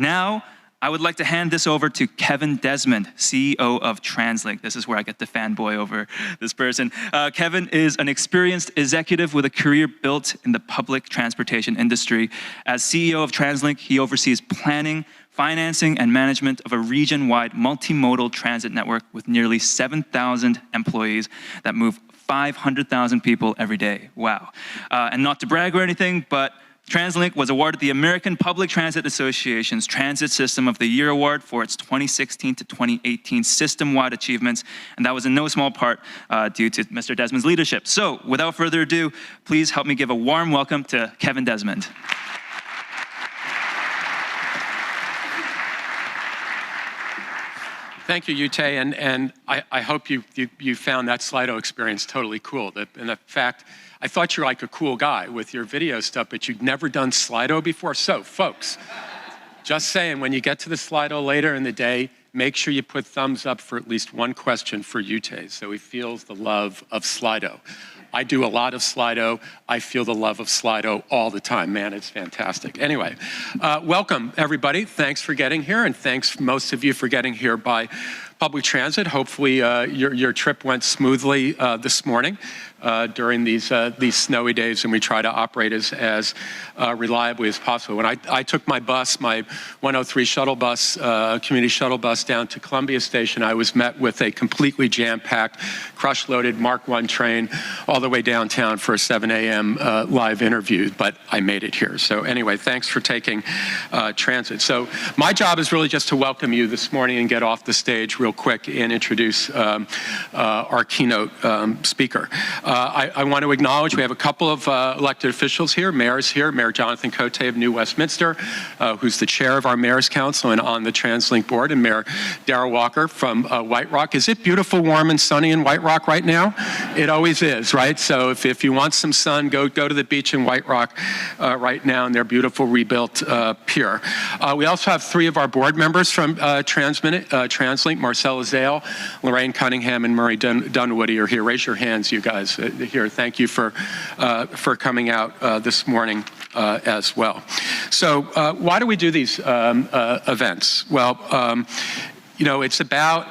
Now, I would like to hand this over to Kevin Desmond, CEO of TransLink. This is where I get to fanboy over this person. Kevin is an experienced executive with a career built in the public transportation industry. As CEO of TransLink, he oversees planning, financing, and management of a region-wide multimodal transit network with nearly 7,000 employees that move 500,000 people every day. Wow. And not to brag or anything, but TransLink was awarded the American Public Transit Association's Transit System of the Year Award for its 2016 to 2018 system-wide achievements, and that was in no small part due to Mr. Desmond's leadership. So, without further ado, please help me give a warm welcome to Kevin Desmond. Thank you, Yute, and I hope you found that Slido experience totally cool. And the fact, I thought you were like a cool guy with your video stuff, but you'd never done Slido before. So, folks, just saying, when you get to the Slido later in the day, make sure you put thumbs up for at least one question for Yute, so he feels the love of Slido. I do a lot of Slido. I feel the love of Slido all the time. Man, it's fantastic. Anyway, welcome, everybody. Thanks for getting here, and thanks, most of you, for getting here by public transit. Hopefully, your trip went smoothly this morning during these snowy days, and we try to operate as reliably as possible. When I took my bus, my 103 shuttle bus, community shuttle bus down to Columbia Station, I was met with a completely jam-packed, crush-loaded Mark I train all the way downtown for a 7 a.m. Live interview, but I made it here. So anyway, thanks for taking transit. So my job is really just to welcome you this morning and get off the stage real quick and introduce our keynote speaker. I want to acknowledge we have a couple of elected officials here. Mayor's here, Mayor Jonathan Cote of New Westminster, who's the chair of our Mayor's Council and on the TransLink board, and Mayor Darrell Walker from White Rock. Is it beautiful, warm, and sunny in White Rock right now? It always is, right? So if you want some sun, go to the beach in White Rock right now in their beautiful rebuilt pier. We also have three of our board members from TransLink, Marcella Zale, Lorraine Cunningham, and Murray Dunwoody are here. Raise your hands, you guys. Here, thank you for coming out this morning as well. So why do we do these events? Well, you know, it's about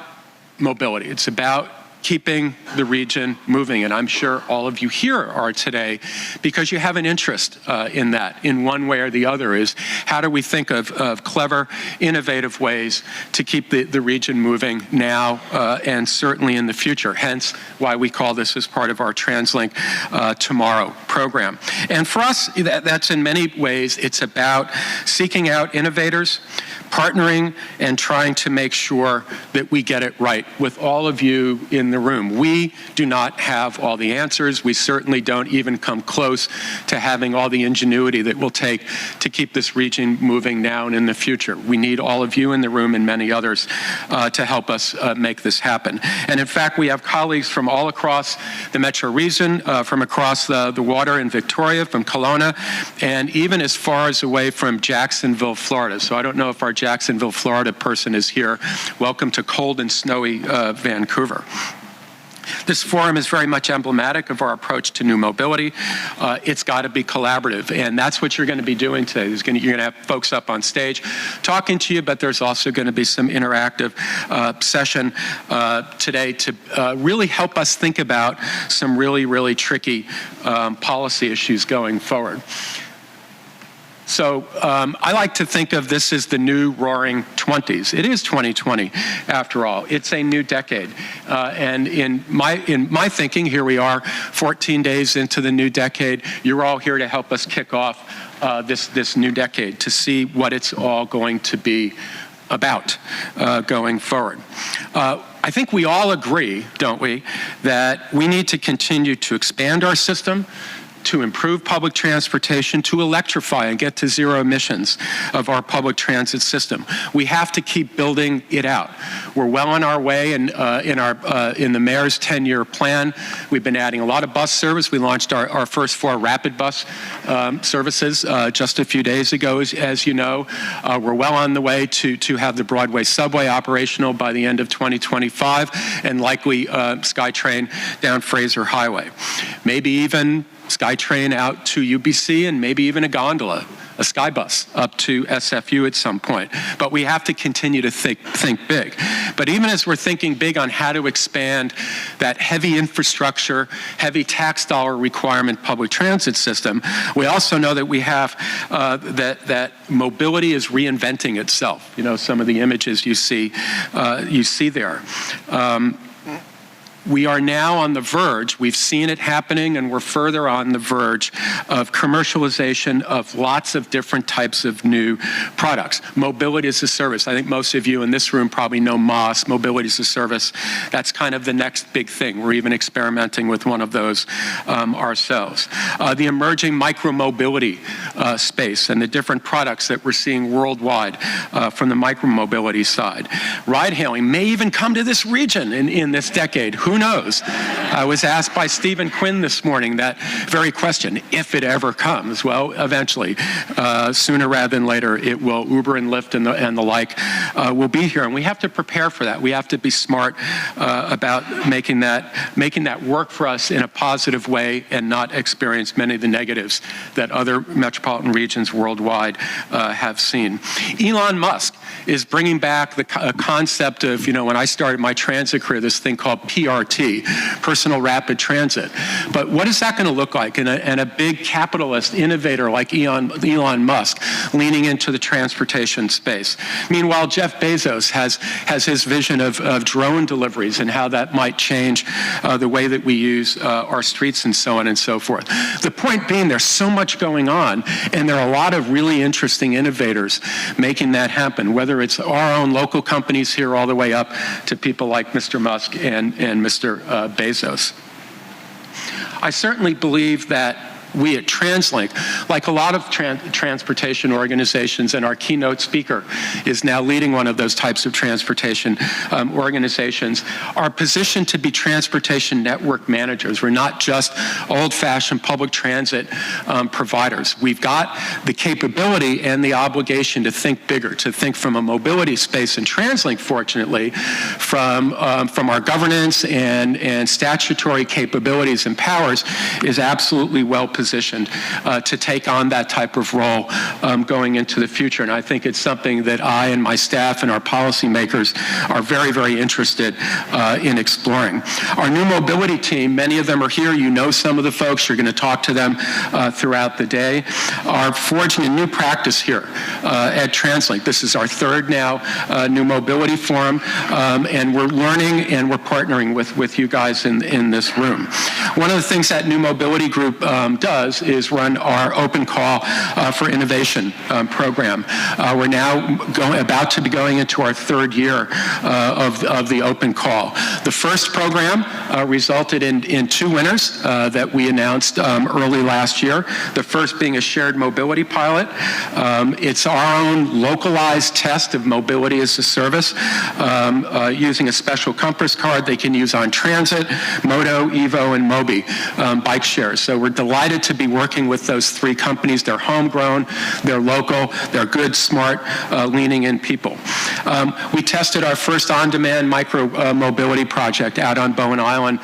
mobility. It's about keeping the region moving, and I'm sure all of you here are today because you have an interest in that, in one way or the other, is how do we think of clever, innovative ways to keep the region moving now and certainly in the future, hence why we call this as part of our TransLink Tomorrow program. And for us, that's in many ways, it's about seeking out innovators, partnering, and trying to make sure that we get it right with all of you in the room. We do not have all the answers. We certainly don't even come close to having all the ingenuity that will take to keep this region moving now and in the future. We need all of you in the room and many others to help us make this happen. And in fact, we have colleagues from all across the metro region, from across the water in Victoria, from Kelowna, and even as far as away from Jacksonville, Florida. So I don't know if our Jacksonville, Florida person is here. Welcome to cold and snowy Vancouver. This forum is very much emblematic of our approach to new mobility. It's got to be collaborative, and that's what you're going to be doing today. You're going to have folks up on stage talking to you, but there's also going to be some interactive session today to really help us think about some really, really tricky policy issues going forward. So I like to think of this as the new roaring 20s. It is 2020, after all. It's a new decade. And in my thinking, here we are, 14 days into the new decade. You're all here to help us kick off this new decade, to see what it's all going to be about going forward. I think we all agree, don't we, that we need to continue to expand our system, to improve public transportation, to electrify and get to zero emissions of our public transit system. We have to keep building it out. We're well on our way in the mayor's 10-year plan. We've been adding a lot of bus service. We launched our first 4 rapid bus services just a few days ago, as you know. We're well on the way to have the Broadway subway operational by the end of 2025, and likely SkyTrain down Fraser Highway. Maybe even SkyTrain out to UBC, and maybe even a gondola a sky bus up to SFU at some point. But we have to continue to think big. But even as we're thinking big on how to expand that heavy infrastructure, heavy tax dollar requirement public transit system, we also know that we have that mobility is reinventing itself. You know, some of the images you see there. We are now on the verge, we've seen it happening, and we're further on the verge of commercialization of lots of different types of new products. Mobility as a service. I think most of you in this room probably know MOS, mobility as a service. That's kind of the next big thing. We're even experimenting with one of those ourselves. The emerging micromobility space and the different products that we're seeing worldwide from the micromobility side. Ride-hailing may even come to this region in this decade. Who knows? I was asked by Stephen Quinn this morning that very question, if it ever comes. Well, eventually, sooner rather than later, it will. Uber and Lyft and the like will be here, and we have to prepare for that. We have to be smart about making that work for us in a positive way and not experience many of the negatives that other metropolitan regions worldwide have seen. Elon Musk is bringing back the concept of, you know, when I started my transit career, this thing called PRT, Personal Rapid Transit. But what is that going to look like? And a big capitalist innovator like Elon Musk leaning into the transportation space. Meanwhile, Jeff Bezos has his vision of drone deliveries and how that might change the way that we use our streets and so on and so forth. The point being, there's so much going on, and there are a lot of really interesting innovators making that happen, whether it's our own local companies here all the way up to people like Mr. Musk and Mr. Bezos. I certainly believe that we at TransLink, like a lot of transportation organizations, and our keynote speaker is now leading one of those types of transportation organizations, are positioned to be transportation network managers. We're not just old-fashioned public transit providers. We've got the capability and the obligation to think bigger, to think from a mobility space, and TransLink, fortunately, from our governance and statutory capabilities and powers, is absolutely well positioned to take on that type of role going into the future. And I think it's something that I and my staff and our policymakers are very, very interested in exploring. Our new mobility team, many of them are here. You know some of the folks. You're going to talk to them throughout the day, are forging a new practice here at TransLink. This is our third now new mobility forum, and we're learning and we're partnering with you guys in this room. One of the things that new mobility group does is run our open call for innovation program. We're now about to be going into our third year of the open call. The first program resulted in two winners that we announced early last year. The first being a shared mobility pilot. It's our own localized test of mobility as a service using a special compass card they can use on transit, Moto, Evo, and Mobi bike shares. So we're delighted to be working with those three companies. They're homegrown, they're local, they're good, smart, leaning in people. We tested our first on-demand micro-mobility project out on Bowen Island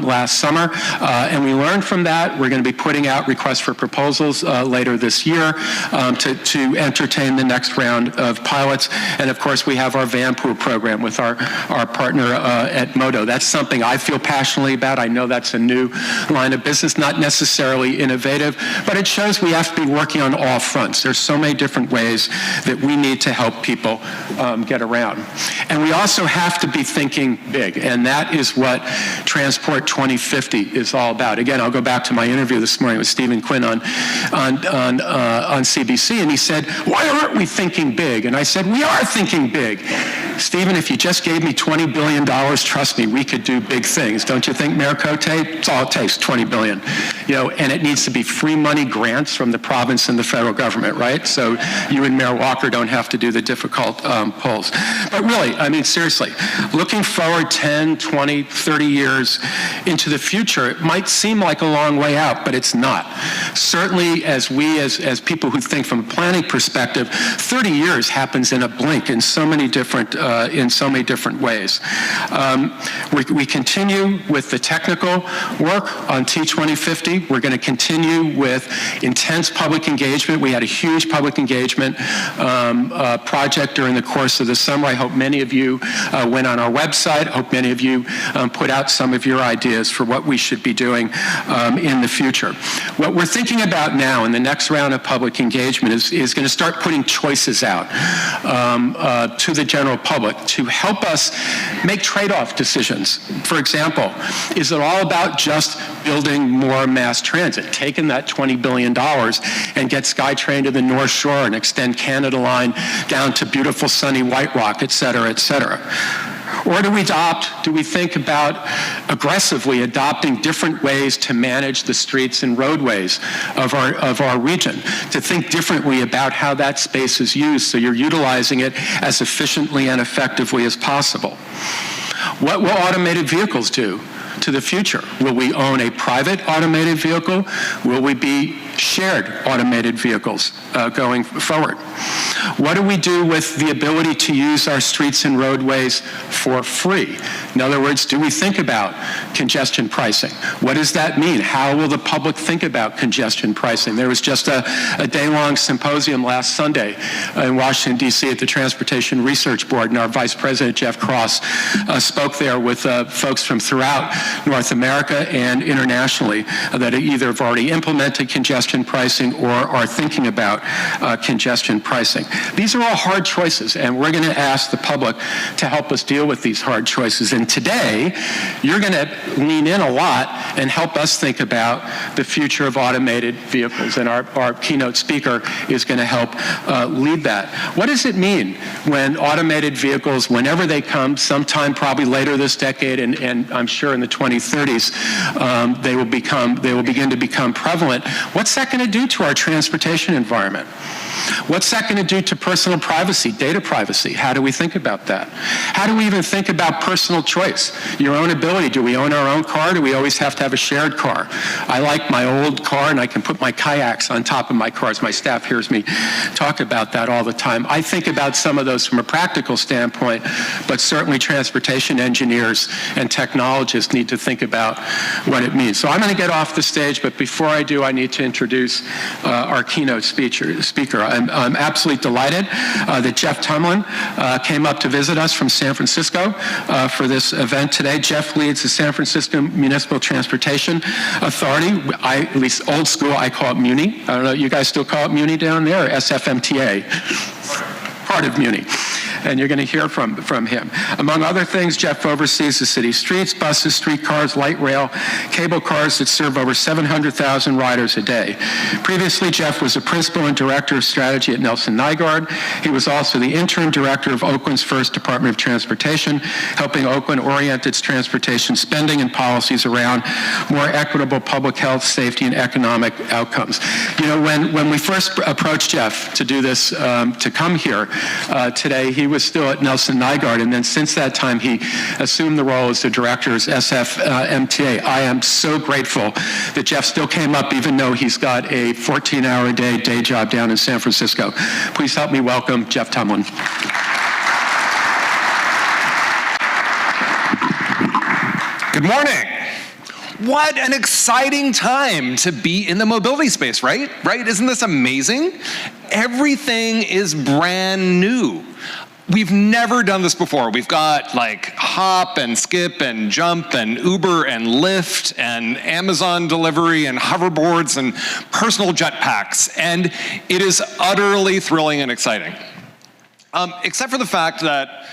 last summer, and we learned from that. We're going to be putting out requests for proposals later this year to entertain the next round of pilots. And of course, we have our Vanpool program with our partner at Moto. That's something I feel passionately about. I know that's a new line of business, not necessarily innovative, but it shows we have to be working on all fronts. There's so many different ways that we need to help people get around. And we also have to be thinking big, and that is what Transport 2050 is all about. Again, I'll go back to my interview this morning with Stephen Quinn on CBC, and he said, "Why aren't we thinking big?" And I said, "We are thinking big. Stephen, if you just gave me $20 billion, trust me, we could do big things. Don't you think, Mayor Cote? It's all it takes, $20 billion. You know, and it needs to be free money grants from the province and the federal government, right? So you and Mayor Walker don't have to do the difficult polls. But really, I mean, seriously, looking forward 10, 20, 30 years into the future, it might seem like a long way out, but it's not. Certainly, as people who think from a planning perspective, 30 years happens in a blink in so many different ways. We continue with the technical work on T2050. We're going to continue with intense public engagement. We had a huge public engagement project during the course of the summer. I hope many of you went on our website. I hope many of you put out some of your ideas for what we should be doing in the future. What we're thinking about now in the next round of public engagement is going to start putting choices out to the general public to help us make trade-off decisions. For example, is it all about just building more mass transit, taking that $20 billion and get SkyTrain to the North Shore and extend Canada Line down to beautiful sunny White Rock, et cetera, et cetera? Or do we think about aggressively adopting different ways to manage the streets and roadways of our region, to think differently about how that space is used so you're utilizing it as efficiently and effectively as possible? What will automated vehicles do to the future? Will we own a private automated vehicle? Will we be shared automated vehicles going forward? What do we do with the ability to use our streets and roadways for free? In other words, do we think about congestion pricing? What does that mean? How will the public think about congestion pricing? There was just a day-long symposium last Sunday in Washington, D.C. at the Transportation Research Board, and our Vice President, Jeff Cross, spoke there with folks from throughout North America and internationally that either have already implemented congestion pricing or are thinking about congestion pricing. These are all hard choices, and we're going to ask the public to help us deal with these hard choices. And today, you're going to lean in a lot and help us think about the future of automated vehicles, and our keynote speaker is going to help lead that. What does it mean when automated vehicles, whenever they come, sometime probably later this decade, and I'm sure in the 2030s, they will begin to become prevalent? What's that going to do to our transportation environment? What's that going to do to personal privacy, data privacy? How do we think about that? How do we even think about personal choice? Your own ability. Do we own our own car? Do we always have to have a shared car? I like my old car, and I can put my kayaks on top of my cars. My staff hears me talk about that all the time. I think about some of those from a practical standpoint, but certainly transportation engineers and technologists need to think about what it means. So I'm going to get off the stage, but before I do, I need to introduce our keynote speaker. I'm absolutely delighted that Jeff Tumlin came up to visit us from San Francisco for this event today. Jeff leads the San Francisco Municipal Transportation Authority. At least old school, I call it MUNI. I don't know, you guys still call it MUNI down there, or SFMTA? Part of MUNI. And you're going to hear from him. Among other things, Jeff oversees the city streets, buses, streetcars, light rail, cable cars that serve over 700,000 riders a day. Previously, Jeff was a principal and director of strategy at Nelson Nygaard. He was also the interim director of Oakland's first Department of Transportation, helping Oakland orient its transportation spending and policies around more equitable public health, safety, and economic outcomes. You know, when we first approached Jeff to do this, to come here today, he was still at Nelson Nygaard, and then since that time he assumed the role as the director of SFMTA. I am so grateful that Jeff still came up even though he's got a 14-hour-a-day day job down in San Francisco. Please help me welcome Jeff Tumlin. Good morning. What an exciting time to be in the mobility space, right? Right? Isn't this amazing? Everything is brand new. We've never done this before. We've got like hop and skip and jump and Uber and Lyft and Amazon delivery and hoverboards and personal jetpacks. And it is utterly thrilling and exciting. Except for the fact that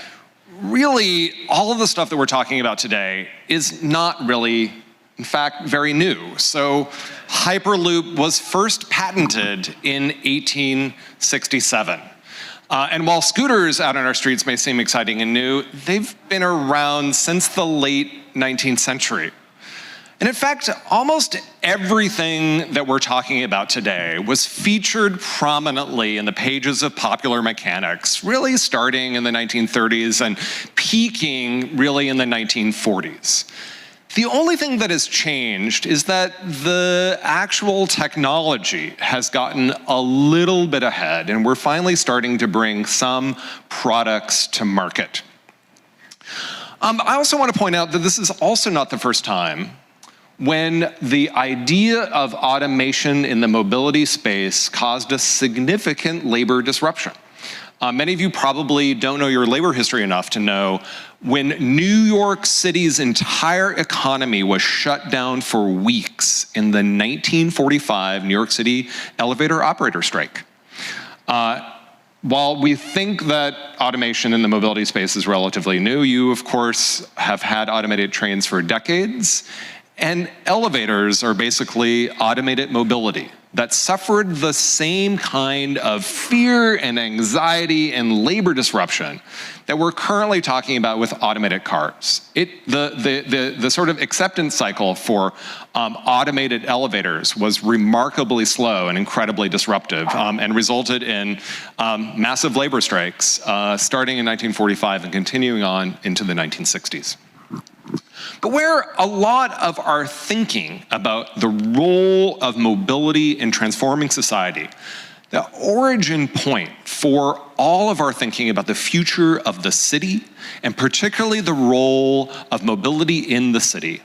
really all of the stuff that we're talking about today is not really, in fact, very new. So Hyperloop was first patented in 1867. And while scooters out on our streets may seem exciting and new, they've been around since the late 19th century. And in fact, almost everything that we're talking about today was featured prominently in the pages of Popular Mechanics, really starting in the 1930s and peaking really in the 1940s. The only thing that has changed is that the actual technology has gotten a little bit ahead, and we're finally starting to bring some products to market. I also want to point out that this is also not the first time when the idea of automation in the mobility space caused a significant labor disruption. Many of you probably don't know your labor history enough to know when New York City's entire economy was shut down for weeks in the 1945 New York City elevator operator strike. While we think that automation in the mobility space is relatively new, you of course have had automated trains for decades, and elevators are basically automated mobility that suffered the same kind of fear and anxiety and labor disruption that we're currently talking about with automated cars. The sort of acceptance cycle for automated elevators was remarkably slow and incredibly disruptive, and resulted in massive labor strikes starting in 1945 and continuing on into the 1960s. But where a lot of our thinking about the role of mobility in transforming society, the origin point for all of our thinking about the future of the city, and particularly the role of mobility in the city,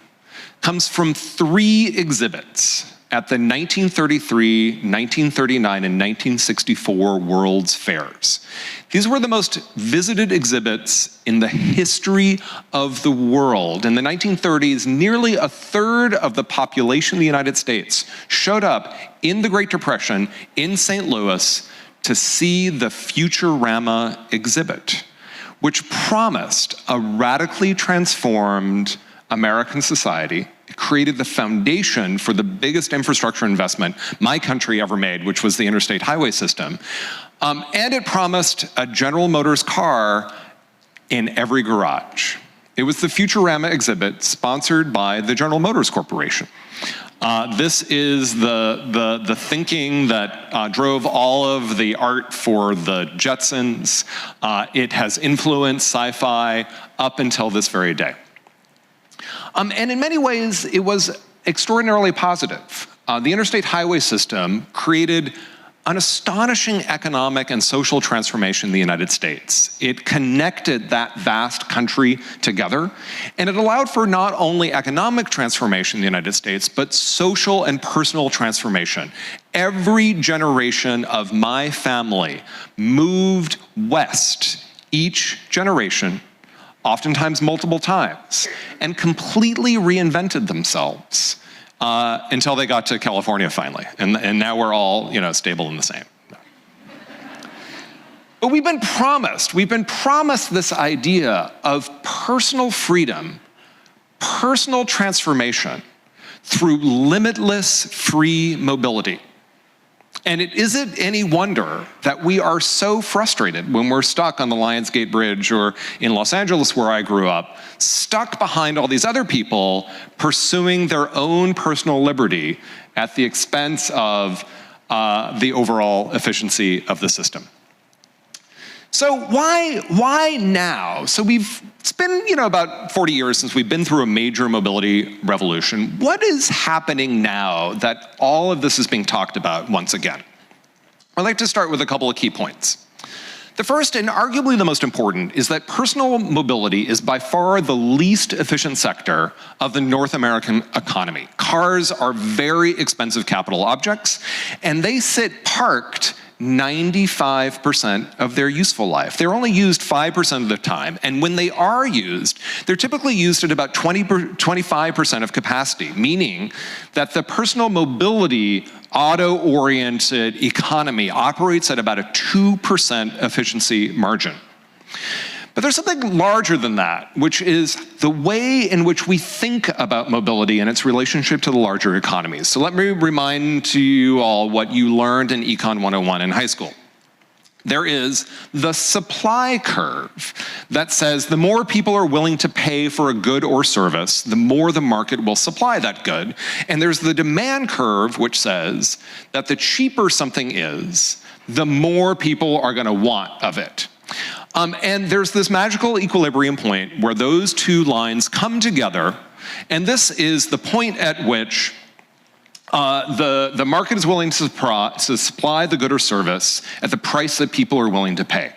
comes from 3 exhibits at the 1933, 1939, and 1964 World's Fairs. These were the most visited exhibits in the history of the world. In the 1930s, nearly a third of the population of the United States showed up in the Great Depression in St. Louis to see the Futurama exhibit, which promised a radically transformed American society. It created the foundation for the biggest infrastructure investment my country ever made, which was the interstate highway system. And it promised a General Motors car in every garage. It was the Futurama exhibit sponsored by the General Motors Corporation. This is the thinking that drove all of the art for the Jetsons. It has influenced sci-fi up until this very day. And in many ways, it was extraordinarily positive. The interstate highway system created an astonishing economic and social transformation in the United States. It connected that vast country together, and it allowed for not only economic transformation in the United States, but social and personal transformation. Every generation of my family moved west, each generation, oftentimes multiple times, and completely reinvented themselves until they got to California finally. And now we're all, stable and the same. But we've been promised this idea of personal freedom, personal transformation through limitless free mobility. And it isn't any wonder that we are so frustrated when we're stuck on the Lionsgate Bridge or in Los Angeles, where I grew up, stuck behind all these other people pursuing their own personal liberty at the expense of the overall efficiency of the system. So why now? So it's been about 40 years since we've been through a major mobility revolution. What is happening now that all of this is being talked about once again? I'd like to start with a couple of key points. The first, and arguably the most important, is that personal mobility is by far the least efficient sector of the North American economy. Cars are very expensive capital objects, and they sit parked 95% of their useful life. They're only used 5% of the time, and when they are used, they're typically used at about 25% of capacity, meaning that the personal mobility auto-oriented economy operates at about a 2% efficiency margin. But there's something larger than that, which is the way in which we think about mobility and its relationship to the larger economies. So let me remind to you all what you learned in Econ 101 in high school. There is the supply curve that says the more people are willing to pay for a good or service, the more the market will supply that good. And there's the demand curve, which says that the cheaper something is, the more people are going to want of it. And there's this magical equilibrium point where those two lines come together, and this is the point at which the market is willing to supply the good or service at the price that people are willing to pay.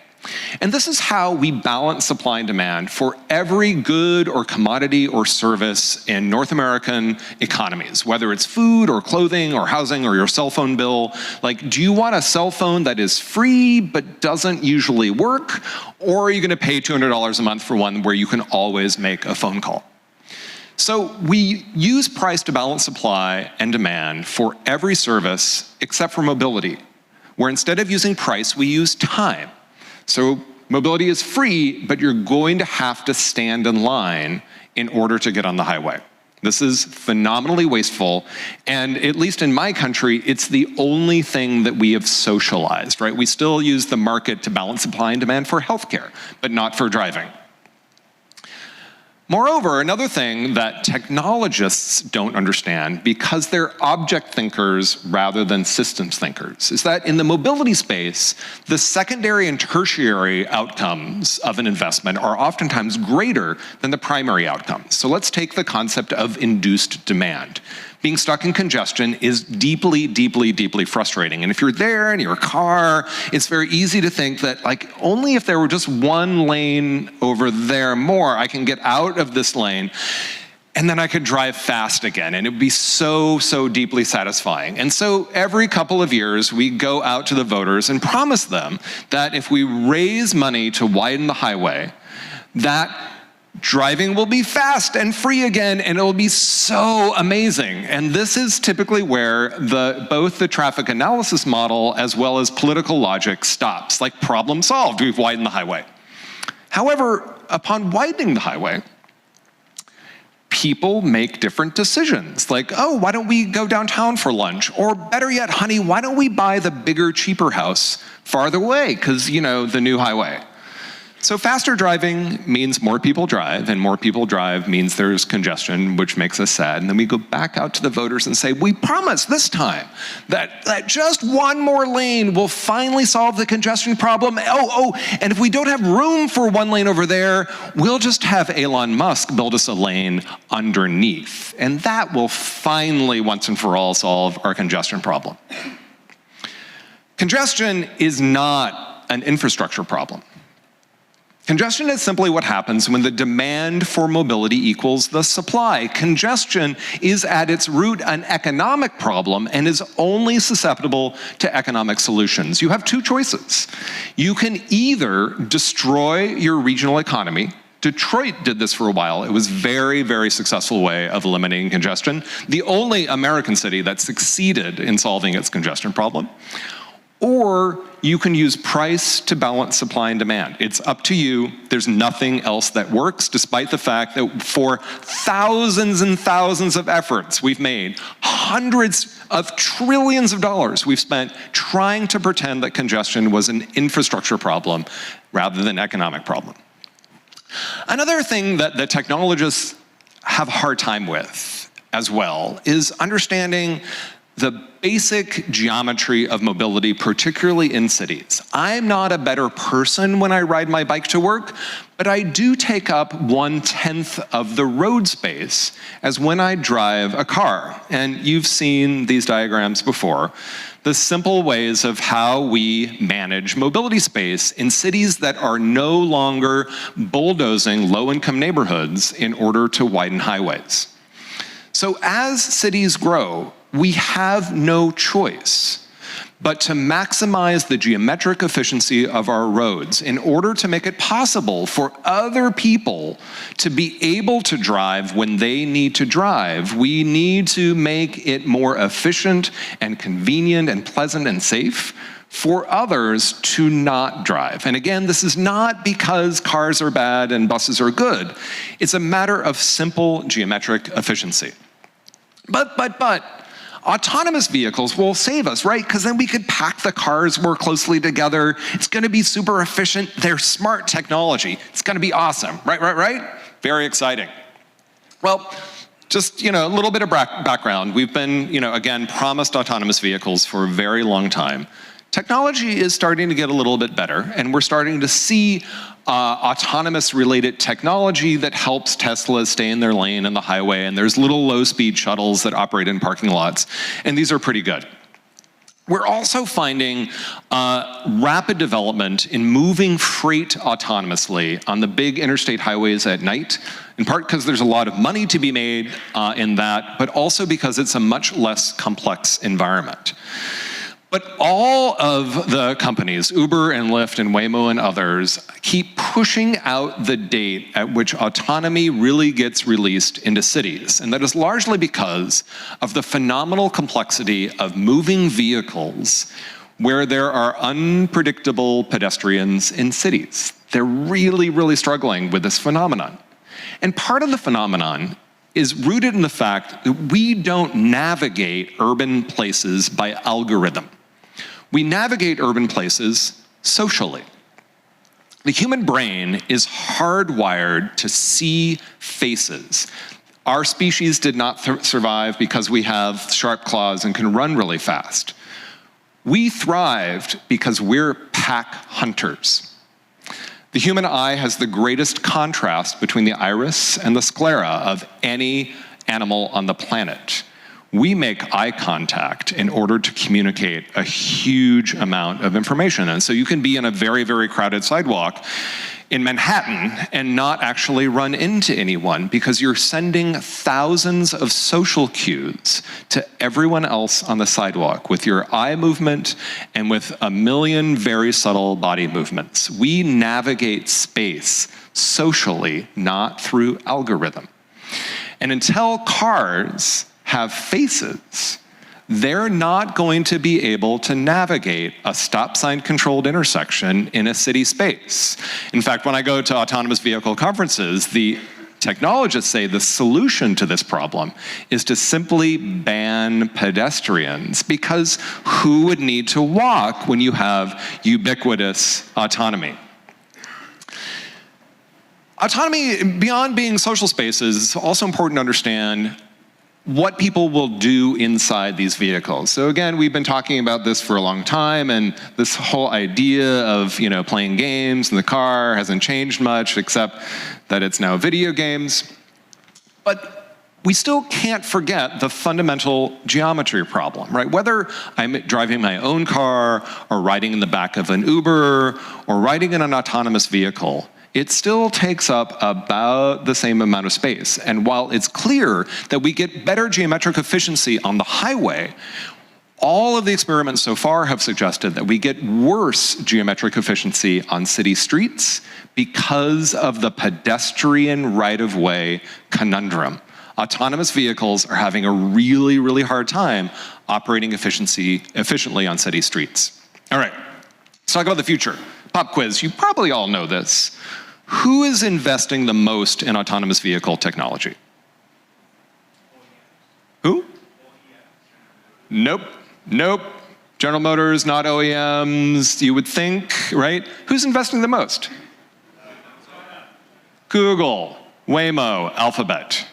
And this is how we balance supply and demand for every good or commodity or service in North American economies, whether it's food or clothing or housing or your cell phone bill. Like, do you want a cell phone that is free but doesn't usually work? Or are you gonna pay $200 a month for one where you can always make a phone call? So we use price to balance supply and demand for every service except for mobility, where instead of using price, we use time. So mobility is free, but you're going to have to stand in line in order to get on the highway. This is phenomenally wasteful, and at least in my country, it's the only thing that we have socialized, right? We still use the market to balance supply and demand for healthcare, but not for driving. Moreover, another thing that technologists don't understand, because they're object thinkers rather than systems thinkers, is that in the mobility space, the secondary and tertiary outcomes of an investment are oftentimes greater than the primary outcomes. So let's take the concept of induced demand. Being stuck in congestion is deeply, deeply, deeply frustrating. And if you're there in your car, it's very easy to think that, like, only if there were just one lane over there more, I can get out of this lane, and then I could drive fast again, and it would be so, so deeply satisfying. And so every couple of years, we go out to the voters and promise them that if we raise money to widen the highway, that driving will be fast and free again, and it will be so amazing. And this is typically where both the traffic analysis model as well as political logic stops. Like, problem solved, we've widened the highway. However, upon widening the highway, people make different decisions. Like, oh, why don't we go downtown for lunch? Or better yet, honey, why don't we buy the bigger, cheaper house farther away? Because, you know, the new highway. So faster driving means more people drive, and more people drive means there's congestion, which makes us sad. And then we go back out to the voters and say, we promise this time that just one more lane will finally solve the congestion problem. And if we don't have room for one lane over there, we'll just have Elon Musk build us a lane underneath. And that will finally, once and for all, solve our congestion problem. Congestion is not an infrastructure problem. Congestion is simply what happens when the demand for mobility equals the supply. Congestion is at its root an economic problem and is only susceptible to economic solutions. You have two choices. You can either destroy your regional economy. Detroit did this for a while. It was a very, very successful way of eliminating congestion. The only American city that succeeded in solving its congestion problem. Or you can use price to balance supply and demand. It's up to you. There's nothing else that works, despite the fact that for thousands and thousands of efforts we've made, hundreds of trillions of dollars we've spent trying to pretend that congestion was an infrastructure problem rather than an economic problem. Another thing that the technologists have a hard time with as well is understanding the basic geometry of mobility, particularly in cities. I'm not a better person when I ride my bike to work, but I do take up 1/10 of the road space as when I drive a car. And you've seen these diagrams before. The simple ways of how we manage mobility space in cities that are no longer bulldozing low-income neighborhoods in order to widen highways. So as cities grow, we have no choice but to maximize the geometric efficiency of our roads in order to make it possible for other people to be able to drive when they need to drive. We need to make it more efficient and convenient and pleasant and safe for others to not drive. And again, this is not because cars are bad and buses are good. It's a matter of simple geometric efficiency. But, autonomous vehicles will save us, right? Because then we could pack the cars more closely together. It's gonna be super efficient. They're smart technology. It's gonna be awesome, right? Very exciting. Well, just, a little bit of background. We've been, again, promised autonomous vehicles for a very long time. Technology is starting to get a little bit better, and we're starting to see autonomous-related technology that helps Tesla stay in their lane in the highway, and there's little low-speed shuttles that operate in parking lots, and these are pretty good. We're also finding rapid development in moving freight autonomously on the big interstate highways at night, in part because there's a lot of money to be made in that, but also because it's a much less complex environment. But all of the companies, Uber and Lyft and Waymo and others, keep pushing out the date at which autonomy really gets released into cities. And that is largely because of the phenomenal complexity of moving vehicles where there are unpredictable pedestrians in cities. They're really, really struggling with this phenomenon. And part of the phenomenon is rooted in the fact that we don't navigate urban places by algorithm. We navigate urban places socially. The human brain is hardwired to see faces. Our species did not survive because we have sharp claws and can run really fast. We thrived because we're pack hunters. The human eye has the greatest contrast between the iris and the sclera of any animal on the planet. We make eye contact in order to communicate a huge amount of information. And so you can be in a very, very crowded sidewalk in Manhattan and not actually run into anyone because you're sending thousands of social cues to everyone else on the sidewalk with your eye movement and with a million very subtle body movements. We navigate space socially, not through algorithm. And until cars have faces, they're not going to be able to navigate a stop sign controlled intersection in a city space. In fact, when I go to autonomous vehicle conferences, the technologists say the solution to this problem is to simply ban pedestrians, because who would need to walk when you have ubiquitous autonomy? Autonomy, beyond being social spaces, is also important to understand what people will do inside these vehicles. So again, we've been talking about this for a long time, and this whole idea of playing games in the car hasn't changed much, except that it's now video games. But we still can't forget the fundamental geometry problem, right? Whether I'm driving my own car, or riding in the back of an Uber, or riding in an autonomous vehicle, it still takes up about the same amount of space. And while it's clear that we get better geometric efficiency on the highway, all of the experiments so far have suggested that we get worse geometric efficiency on city streets because of the pedestrian right-of-way conundrum. Autonomous vehicles are having a really, really hard time operating efficiently on city streets. All right, let's talk about the future. Pop quiz, you probably all know this. Who is investing the most in autonomous vehicle technology? Who? Nope. General Motors, not OEMs, you would think, right? Who's investing the most? Google, Waymo, Alphabet.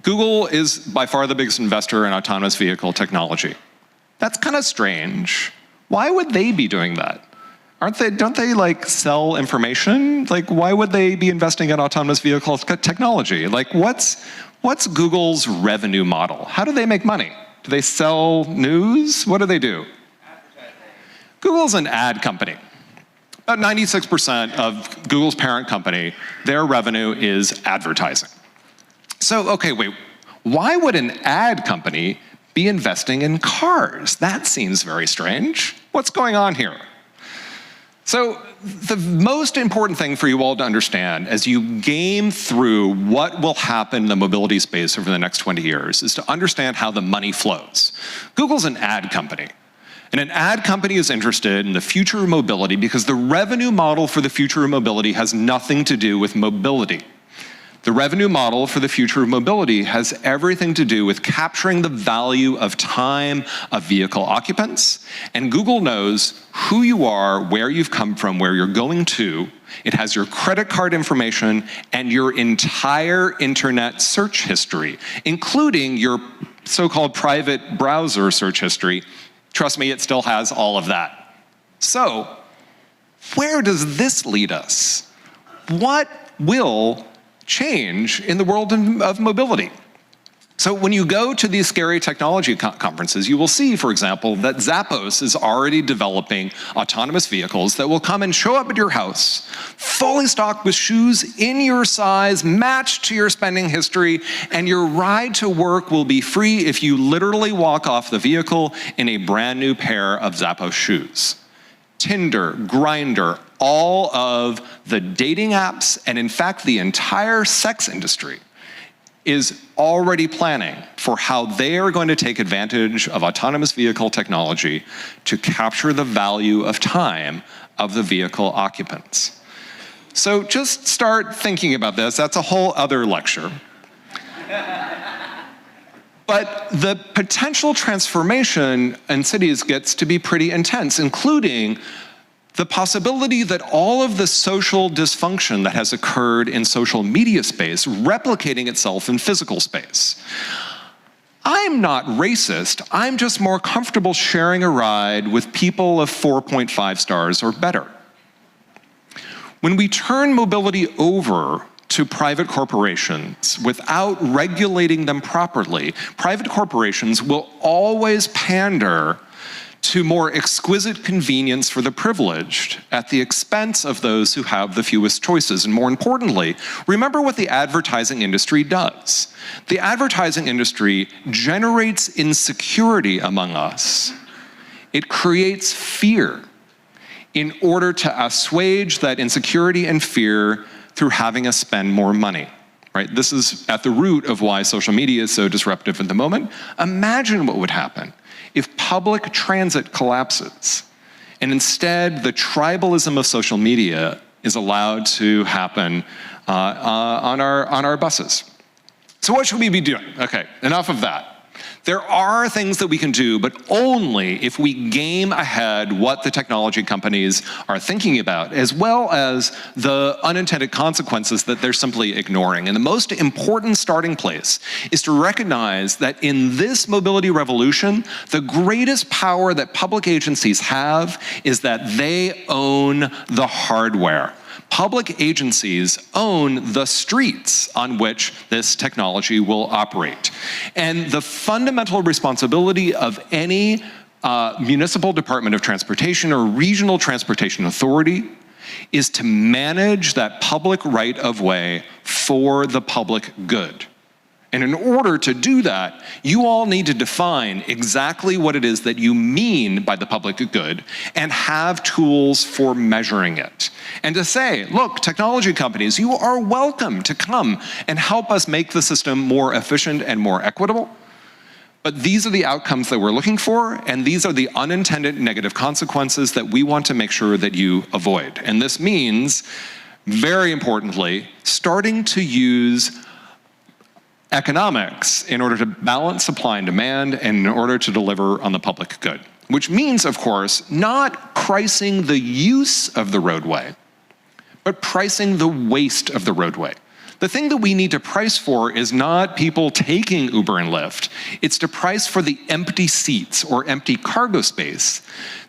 Google is by far the biggest investor in autonomous vehicle technology. That's kind of strange. Why would they be doing that? Don't they like sell information? Like, why would they be investing in autonomous vehicle technology? Like, what's Google's revenue model? How do they make money? Do they sell news? What do they do? Google's an ad company. About 96% of Google's parent company, their revenue is advertising. So, okay, wait, why would an ad company be investing in cars? That seems very strange. What's going on here? So the most important thing for you all to understand as you game through what will happen in the mobility space over the next 20 years is to understand how the money flows. Google's an ad company. And an ad company is interested in the future of mobility because the revenue model for the future of mobility has nothing to do with mobility. The revenue model for the future of mobility has everything to do with capturing the value of time of vehicle occupants. And Google knows who you are, where you've come from, where you're going to. It has your credit card information and your entire internet search history, including your so-called private browser search history. Trust me, it still has all of that. So, where does this lead us? What will change in the world of mobility? So when you go to these scary technology conferences, you will see, for example, that Zappos is already developing autonomous vehicles that will come and show up at your house, fully stocked with shoes in your size, matched to your spending history, and your ride to work will be free if you literally walk off the vehicle in a brand new pair of Zappos shoes. Tinder, Grindr, all of the dating apps, and in fact, the entire sex industry is already planning for how they are going to take advantage of autonomous vehicle technology to capture the value of time of the vehicle occupants. So just start thinking about this. That's a whole other lecture. But the potential transformation in cities gets to be pretty intense, including the possibility that all of the social dysfunction that has occurred in social media space replicating itself in physical space. I'm not racist, I'm just more comfortable sharing a ride with people of 4.5 stars or better. When we turn mobility over to private corporations without regulating them properly, private corporations will always pander to more exquisite convenience for the privileged at the expense of those who have the fewest choices. And more importantly, remember what the advertising industry does. The advertising industry generates insecurity among us. It creates fear in order to assuage that insecurity and fear through having us spend more money. Right? This is at the root of why social media is so disruptive at the moment. Imagine what would happen if public transit collapses and instead the tribalism of social media is allowed to happen on our buses. So what should we be doing? Okay, enough of that. There are things that we can do, but only if we game ahead what the technology companies are thinking about, as well as the unintended consequences that they're simply ignoring. And the most important starting place is to recognize that in this mobility revolution, the greatest power that public agencies have is that they own the hardware. Public agencies own the streets on which this technology will operate. And the fundamental responsibility of any municipal department of transportation or regional transportation authority is to manage that public right-of-way for the public good. And in order to do that, you all need to define exactly what it is that you mean by the public good and have tools for measuring it. And to say, look, technology companies, you are welcome to come and help us make the system more efficient and more equitable. But these are the outcomes that we're looking for, and these are the unintended negative consequences that we want to make sure that you avoid. And this means, very importantly, starting to use economics in order to balance supply and demand and in order to deliver on the public good. Which means, of course, not pricing the use of the roadway, but pricing the waste of the roadway. The thing that we need to price for is not people taking Uber and Lyft. It's to price for the empty seats or empty cargo space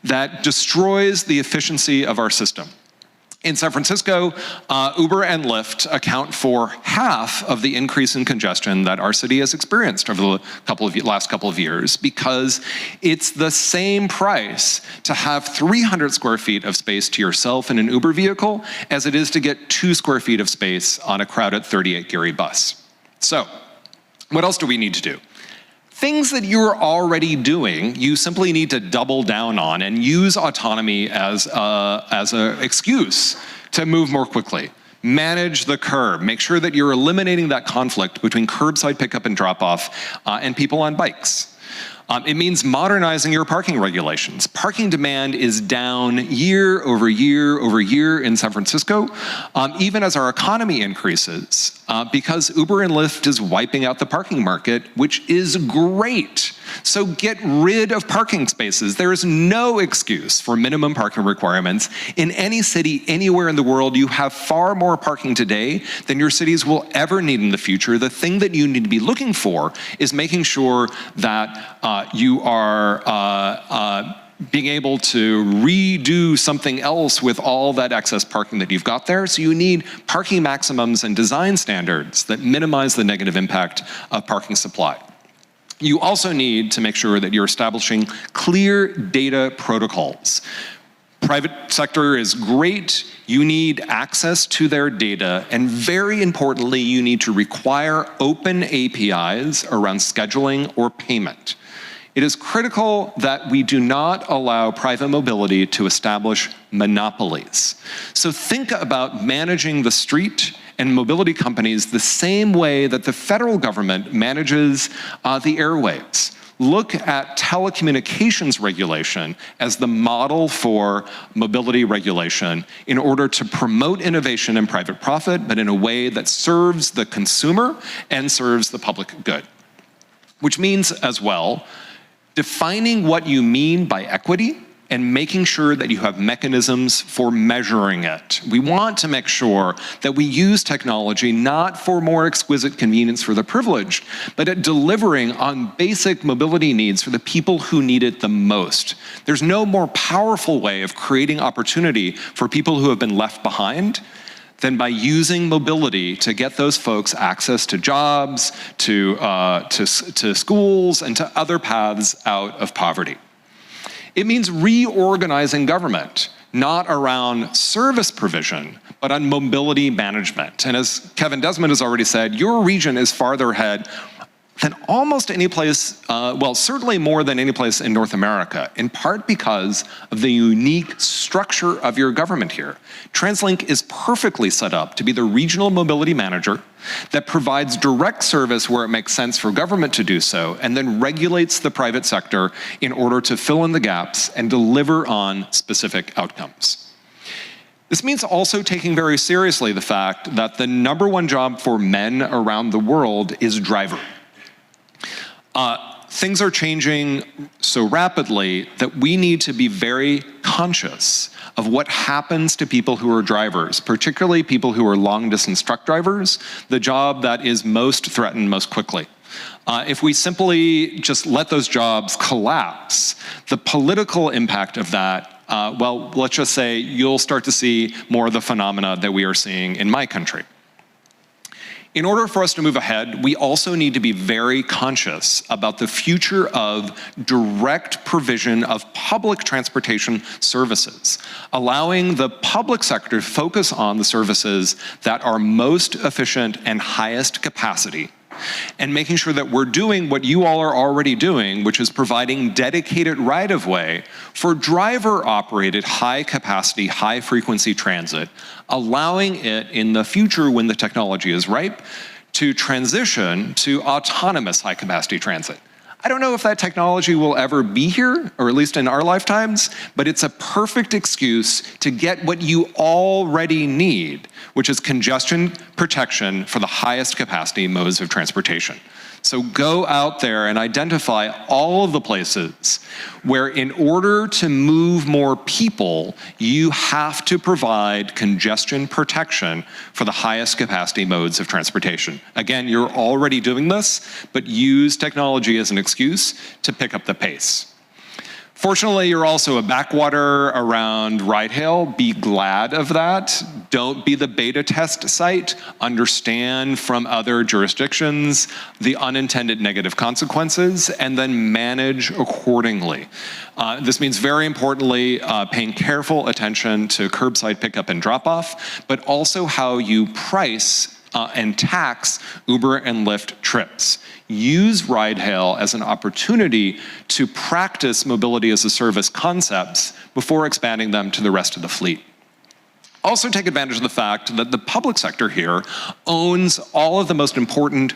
that destroys the efficiency of our system. In San Francisco, Uber and Lyft account for half of the increase in congestion that our city has experienced over the last couple of years, because it's the same price to have 300 square feet of space to yourself in an Uber vehicle as it is to get 2 square feet of space on a crowded 38 Geary bus. So, what else do we need to do? Things that you're already doing, you simply need to double down on and use autonomy as an excuse to move more quickly. Manage the curb. Make sure that you're eliminating that conflict between curbside pickup and drop-off and people on bikes. It means modernizing your parking regulations. Parking demand is down year over year over year in San Francisco, even as our economy increases, because Uber and Lyft is wiping out the parking market, which is great. So get rid of parking spaces. There is no excuse for minimum parking requirements. In any city, anywhere in the world, you have far more parking today than your cities will ever need in the future. The thing that you need to be looking for is making sure that you are being able to redo something else with all that excess parking that you've got there. So you need parking maximums and design standards that minimize the negative impact of parking supply. You also need to make sure that you're establishing clear data protocols. Private sector is great. You need access to their data, and very importantly, you need to require open APIs around scheduling or payment. It is critical that we do not allow private mobility to establish monopolies. So think about managing the street and mobility companies the same way that the federal government manages the airwaves. Look at telecommunications regulation as the model for mobility regulation in order to promote innovation and private profit, but in a way that serves the consumer and serves the public good. Which means, as well, defining what you mean by equity and making sure that you have mechanisms for measuring it. We want to make sure that we use technology not for more exquisite convenience for the privileged, but at delivering on basic mobility needs for the people who need it the most. There's no more powerful way of creating opportunity for people who have been left behind than by using mobility to get those folks access to jobs, to schools, and to other paths out of poverty. It means reorganizing government, not around service provision, but on mobility management. And as Kevin Desmond has already said, your region is farther ahead than almost any place, well, certainly more than any place in North America, in part because of the unique structure of your government here. TransLink is perfectly set up to be the regional mobility manager that provides direct service where it makes sense for government to do so, and then regulates the private sector in order to fill in the gaps and deliver on specific outcomes. This means also taking very seriously the fact that the #1 job for men around the world is driver. Things are changing so rapidly that we need to be very conscious of what happens to people who are drivers, particularly people who are long-distance truck drivers, the job that is most threatened most quickly. If we simply just let those jobs collapse, the political impact of that, well, let's just say you'll start to see more of the phenomena that we are seeing in my country. In order for us to move ahead, we also need to be very conscious about the future of direct provision of public transportation services, allowing the public sector to focus on the services that are most efficient and highest capacity, and making sure that we're doing what you all are already doing, which is providing dedicated right-of-way for driver-operated high-capacity, high-frequency transit, allowing it in the future when the technology is ripe to transition to autonomous high-capacity transit. I don't know if that technology will ever be here, or at least in our lifetimes, but it's a perfect excuse to get what you already need, which is congestion protection for the highest capacity modes of transportation. So go out there and identify all of the places where, in order to move more people, you have to provide congestion protection for the highest capacity modes of transportation. Again, you're already doing this, but use technology as an excuse to pick up the pace. Fortunately, you're also a backwater around ride-hail. Be glad of that. Don't be the beta test site. Understand from other jurisdictions the unintended negative consequences, and then manage accordingly. This means, very importantly, paying careful attention to curbside pickup and drop-off, but also how you price and tax Uber and Lyft trips. Use ride-hail as an opportunity to practice mobility as a service concepts before expanding them to the rest of the fleet. Also take advantage of the fact that the public sector here owns all of the most important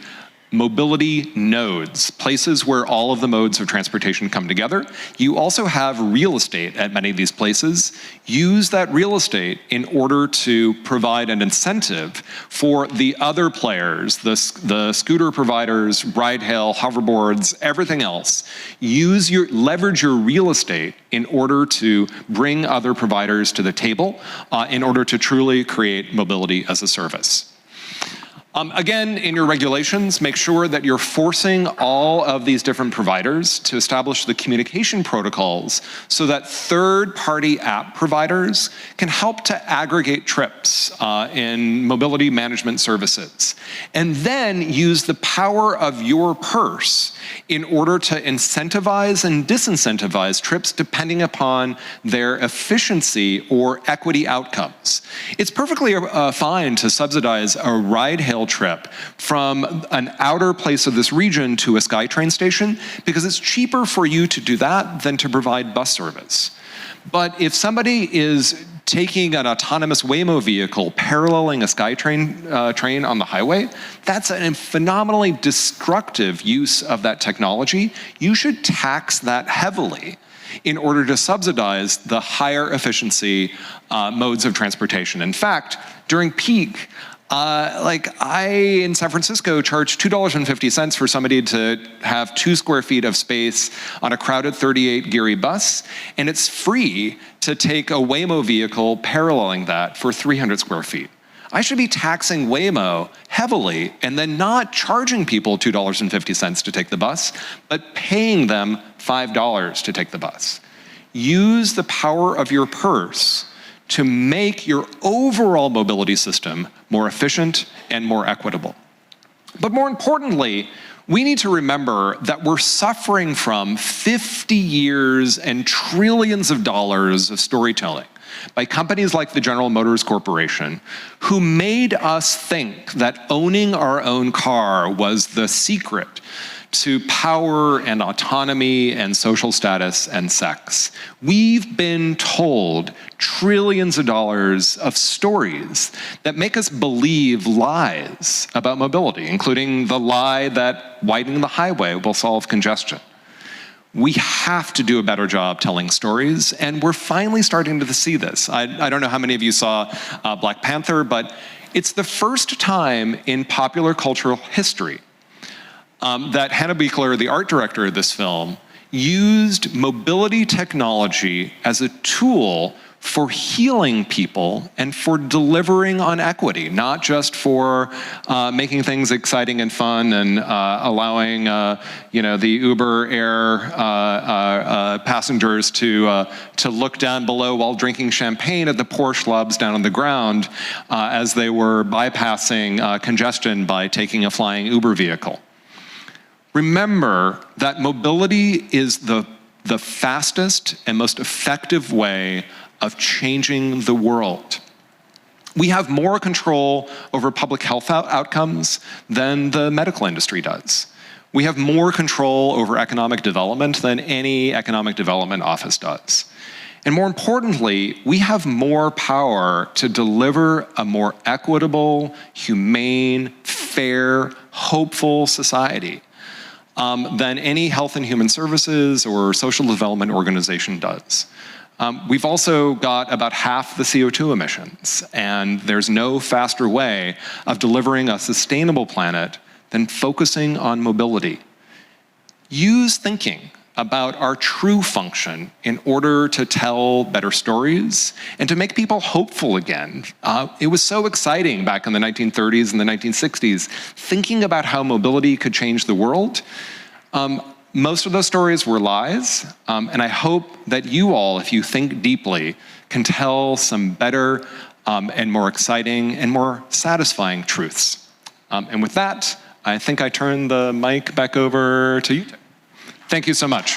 mobility nodes, places where all of the modes of transportation come together. You also have real estate at many of these places. Use that real estate in order to provide an incentive for the other players, the scooter providers, ride-hail, hoverboards, everything else. Leverage your real estate in order to bring other providers to the table in order to truly create mobility as a service. Again, in your regulations, make sure that you're forcing all of these different providers to establish the communication protocols so that third-party app providers can help to aggregate trips in mobility management services. And then use the power of your purse in order to incentivize and disincentivize trips depending upon their efficiency or equity outcomes. It's perfectly fine to subsidize a ride-hail trip from an outer place of this region to a SkyTrain station because it's cheaper for you to do that than to provide bus service. But if somebody is taking an autonomous Waymo vehicle paralleling a SkyTrain train on the highway, that's a phenomenally destructive use of that technology. You should tax that heavily in order to subsidize the higher efficiency modes of transportation. In fact, during peak, I, in San Francisco, charge $2.50 for somebody to have 2 square feet of space on a crowded 38 Geary bus, and it's free to take a Waymo vehicle paralleling that for 300 square feet. I should be taxing Waymo heavily and then not charging people $2.50 to take the bus, but paying them $5 to take the bus. Use the power of your purse to make your overall mobility system more efficient and more equitable. But more importantly, we need to remember that we're suffering from 50 years and trillions of dollars of storytelling by companies like the General Motors Corporation, who made us think that owning our own car was the secret to power and autonomy and social status and sex. We've been told trillions of dollars of stories that make us believe lies about mobility, including the lie that widening the highway will solve congestion. We have to do a better job telling stories, and we're finally starting to see this. I don't know how many of you saw Black Panther, but it's the first time in popular cultural history that Hannah Beachler, the art director of this film, used mobility technology as a tool for healing people and for delivering on equity, not just for making things exciting and fun and allowing the Uber Air passengers to look down below while drinking champagne at the poor schlubs down on the ground as they were bypassing congestion by taking a flying Uber vehicle. Remember that mobility is the fastest and most effective way of changing the world. We have more control over public health outcomes than the medical industry does. We have more control over economic development than any economic development office does. And more importantly, we have more power to deliver a more equitable, humane, fair, hopeful society than any health and human services or social development organization does. We've also got about half the CO2 emissions, and there's no faster way of delivering a sustainable planet than focusing on mobility. Use thinking about our true function in order to tell better stories and to make people hopeful again. It was so exciting back in the 1930s and the 1960s, thinking about how mobility could change the world. Most of those stories were lies, and I hope that you all, if you think deeply, can tell some better and more exciting and more satisfying truths. And with that, I think I turn the mic back over to you. Thank you so much.